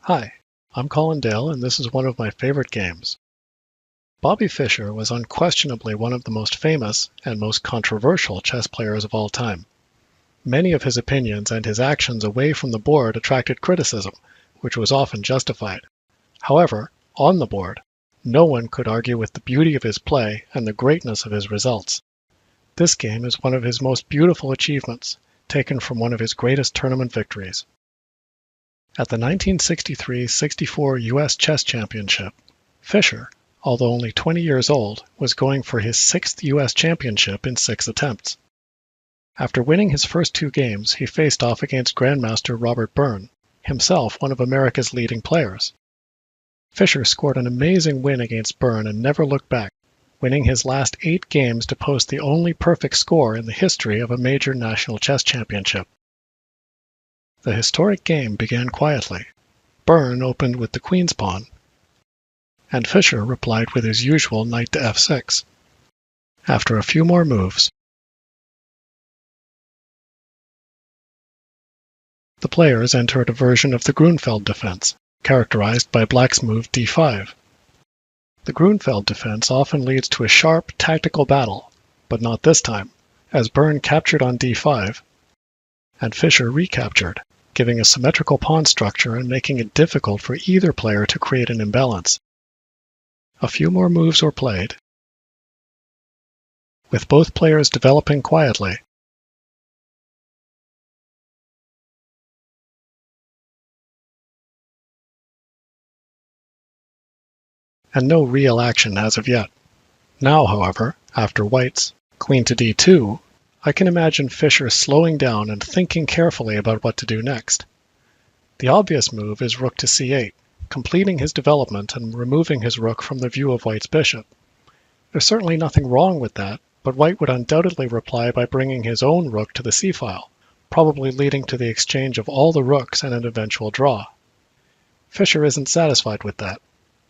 Hi, I'm Colin Dale, and this is one of my favorite games. Bobby Fischer was unquestionably one of the most famous and most controversial chess players of all time. Many of his opinions and his actions away from the board attracted criticism, which was often justified. However, on the board, no one could argue with the beauty of his play and the greatness of his results. This game is one of his most beautiful achievements, taken from one of his greatest tournament victories. At the 1963-64 U.S. Chess Championship, Fischer, although only 20 years old, was going for his sixth U.S. championship in 6 attempts. After winning his first 2 games, he faced off against Grandmaster Robert Byrne, himself one of America's leading players. Fischer scored an amazing win against Byrne and never looked back, winning his last 8 games to post the only perfect score in the history of a major national chess championship. The historic game began quietly. Byrne opened with the queen's pawn, and Fischer replied with his usual knight to f6. After a few more moves, the players entered a version of the Grunfeld defense, characterized by Black's move d5. The Grunfeld defense often leads to a sharp, tactical battle, but not this time, as Byrne captured on d5, and Fischer recaptured, giving a symmetrical pawn structure and making it difficult for either player to create an imbalance. A few more moves were played, with both players developing quietly. And no real action as of yet. Now, however, after White's queen to d2, I can imagine Fischer slowing down and thinking carefully about what to do next. The obvious move is rook to c8, completing his development and removing his rook from the view of White's bishop. There's certainly nothing wrong with that, but White would undoubtedly reply by bringing his own rook to the c-file, probably leading to the exchange of all the rooks and an eventual draw. Fischer isn't satisfied with that.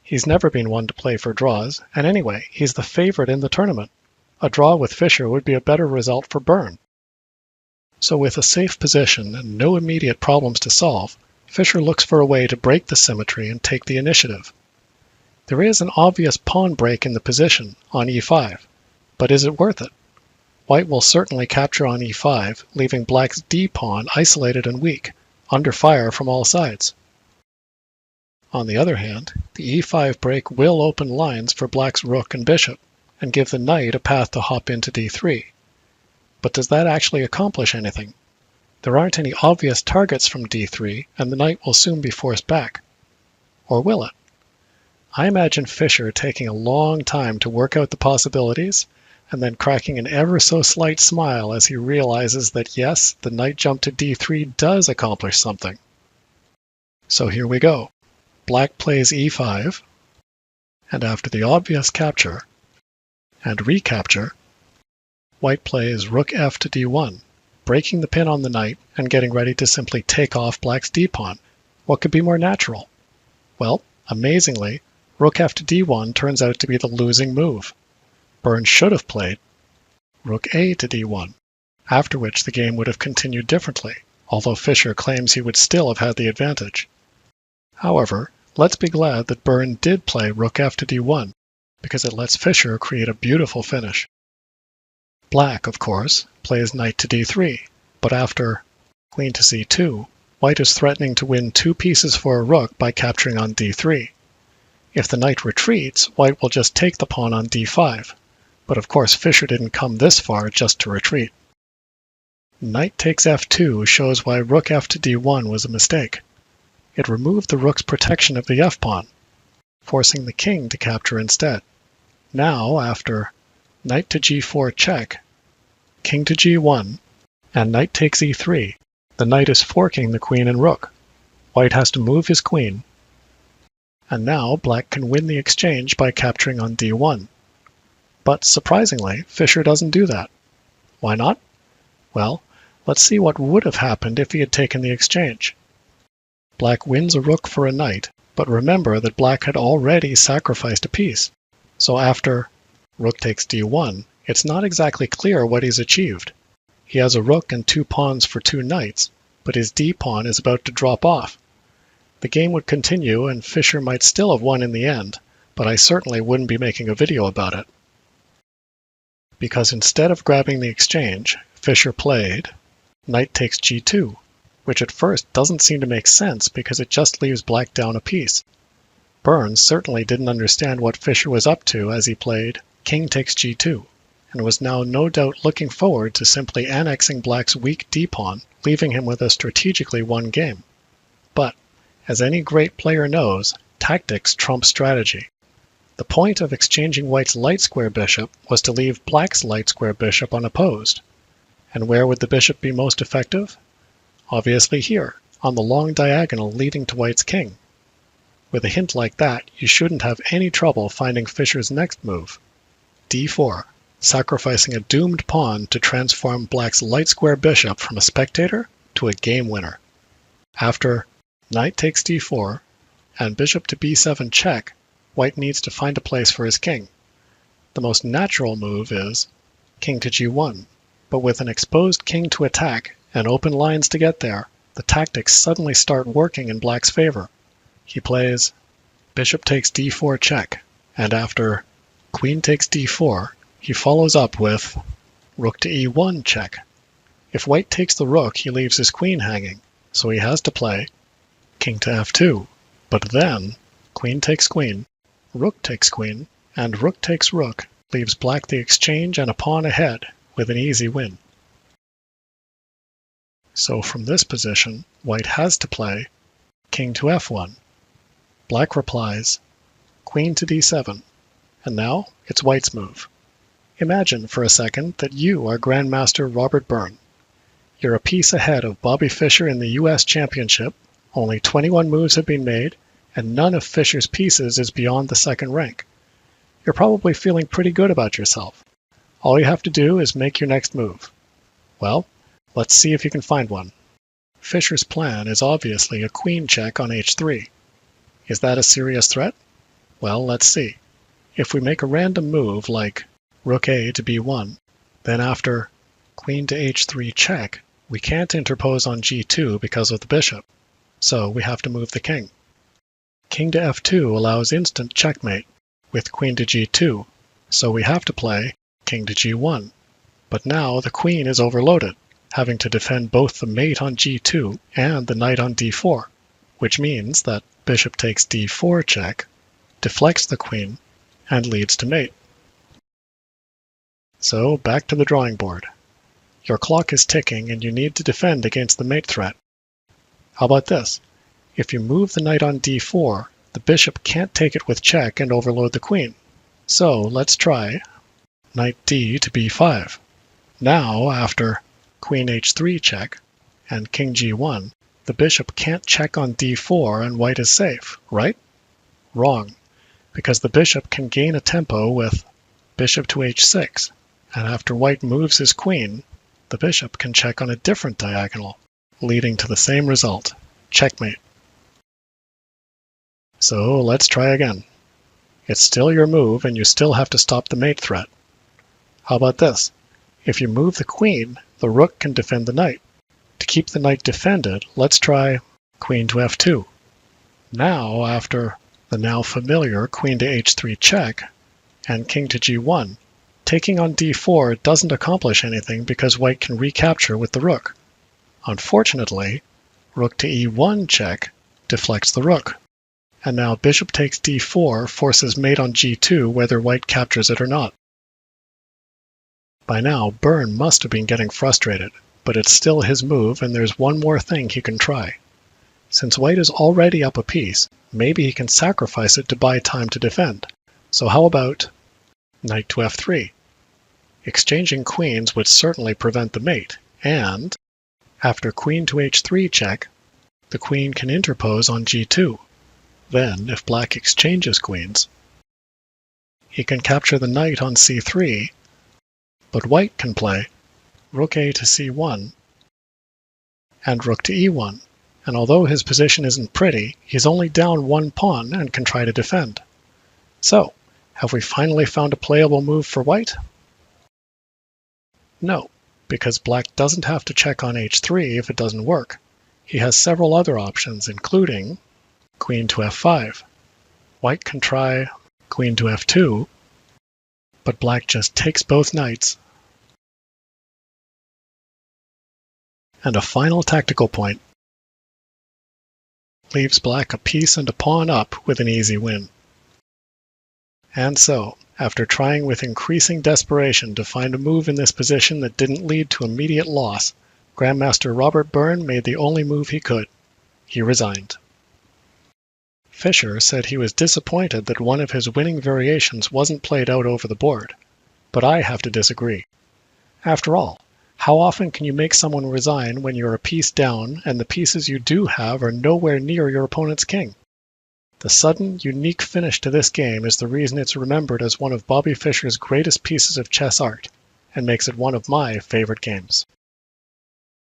He's never been one to play for draws, and anyway, he's the favorite in the tournament. A draw with Fischer would be a better result for Byrne. So with a safe position and no immediate problems to solve, Fischer looks for a way to break the symmetry and take the initiative. There is an obvious pawn break in the position on e5, but is it worth it? White will certainly capture on e5, leaving Black's d-pawn isolated and weak, under fire from all sides. On the other hand, the e5 break will open lines for Black's rook and bishop, and give the knight a path to hop into d3. But does that actually accomplish anything? There aren't any obvious targets from d3, and the knight will soon be forced back. Or will it? I imagine Fischer taking a long time to work out the possibilities, and then cracking an ever so slight smile as he realizes that yes, the knight jump to d3 does accomplish something. So here we go. Black plays e5, and after the obvious capture and recapture, White plays rook f to d1, breaking the pin on the knight and getting ready to simply take off Black's d-pawn. What could be more natural? Well, amazingly, rook f to d1 turns out to be the losing move. Byrne should have played rook a to d1, after which the game would have continued differently, although Fischer claims he would still have had the advantage. However, let's be glad that Byrne did play rook f to d1, because it lets Fischer create a beautiful finish. Black, of course, plays knight to d3, but after queen to c2, White is threatening to win 2 pieces for a rook by capturing on d3. If the knight retreats, White will just take the pawn on d5, but of course Fischer didn't come this far just to retreat. Knight takes f2 shows why rook f to d1 was a mistake. It removed the rook's protection of the f-pawn, forcing the king to capture instead. Now, after knight to g4 check, king to g1, and knight takes e3, the knight is forking the queen and rook. White has to move his queen, and now Black can win the exchange by capturing on d1. But surprisingly, Fischer doesn't do that. Why not? Well, let's see what would have happened if he had taken the exchange. Black wins a rook for a knight, but remember that Black had already sacrificed a piece. So after rook takes d1, it's not exactly clear what he's achieved. He has a rook and 2 pawns for 2 knights, but his d-pawn is about to drop off. The game would continue and Fischer might still have won in the end, but I certainly wouldn't be making a video about it. Because instead of grabbing the exchange, Fischer played knight takes g2, which at first doesn't seem to make sense because it just leaves black down a piece. Byrne certainly didn't understand what Fischer was up to as he played king takes g2, and was now no doubt looking forward to simply annexing black's weak d-pawn, leaving him with a strategically won game. But, as any great player knows, tactics trump strategy. The point of exchanging white's light square bishop was to leave black's light square bishop unopposed. And where would the bishop be most effective? Obviously here, on the long diagonal leading to white's king. With a hint like that, you shouldn't have any trouble finding Fischer's next move, d4, sacrificing a doomed pawn to transform black's light square bishop from a spectator to a game winner. After knight takes d4 and bishop to b7 check, white needs to find a place for his king. The most natural move is king to g1, but with an exposed king to attack and open lines to get there, the tactics suddenly start working in black's favor. He plays bishop takes d4 check, and after queen takes d4, he follows up with rook to e1 check. If white takes the rook, he leaves his queen hanging, so he has to play king to f2, but then queen takes queen, rook takes queen, and rook takes rook leaves black the exchange and a pawn ahead with an easy win. So from this position, white has to play king to f1. Black replies queen to d7, and now it's white's move. Imagine for a second that you are Grandmaster Robert Byrne. You're a piece ahead of Bobby Fischer in the US Championship, only 21 moves have been made, and none of Fischer's pieces is beyond the second rank. You're probably feeling pretty good about yourself. All you have to do is make your next move. Well, let's see if you can find one. Fischer's plan is obviously a queen check on h3. Is that a serious threat? Well, let's see. If we make a random move like rook a to b1, then after queen to h3 check, we can't interpose on g2 because of the bishop, so we have to move the king. King to f2 allows instant checkmate with queen to g2, so we have to play king to g1. But now the queen is overloaded, having to defend both the mate on g2 and the knight on d4, which means that bishop takes d4 check, deflects the queen, and leads to mate. So back to the drawing board. Your clock is ticking and you need to defend against the mate threat. How about this? If you move the knight on d4, the bishop can't take it with check and overload the queen. So let's try knight d to b5. Now, after queen h3 check and king g1, the bishop can't check on d4 and white is safe, right? Wrong, because the bishop can gain a tempo with bishop to h6, and after white moves his queen, the bishop can check on a different diagonal, leading to the same result, checkmate. So let's try again. It's still your move and you still have to stop the mate threat. How about this? If you move the queen, the rook can defend the knight. To keep the knight defended, let's try queen to f2. Now, after the now familiar queen to h3 check and king to g1, taking on d4 doesn't accomplish anything because white can recapture with the rook. Unfortunately, rook to e1 check deflects the rook. And now bishop takes d4 forces mate on g2 whether white captures it or not. By now, Byrne must have been getting frustrated, but it's still his move and there's one more thing he can try. Since white is already up a piece, maybe he can sacrifice it to buy time to defend. So how about knight to f3? Exchanging queens would certainly prevent the mate, and after queen to h3 check, the queen can interpose on g2. Then, if black exchanges queens, he can capture the knight on c3, but white can play rook a to c1 and rook to e1, and although his position isn't pretty, he's only down one pawn and can try to defend. So, have we finally found a playable move for white? No, because black doesn't have to check on h3 if it doesn't work. He has several other options, including queen to f5. White can try queen to f2, but black just takes both knights. And a final tactical point leaves black a piece and a pawn up with an easy win. And so, after trying with increasing desperation to find a move in this position that didn't lead to immediate loss, Grandmaster Robert Byrne made the only move he could. He resigned. Fischer said he was disappointed that one of his winning variations wasn't played out over the board, but I have to disagree. After all, how often can you make someone resign when you're a piece down and the pieces you do have are nowhere near your opponent's king? The sudden, unique finish to this game is the reason it's remembered as one of Bobby Fischer's greatest pieces of chess art, and makes it one of my favorite games.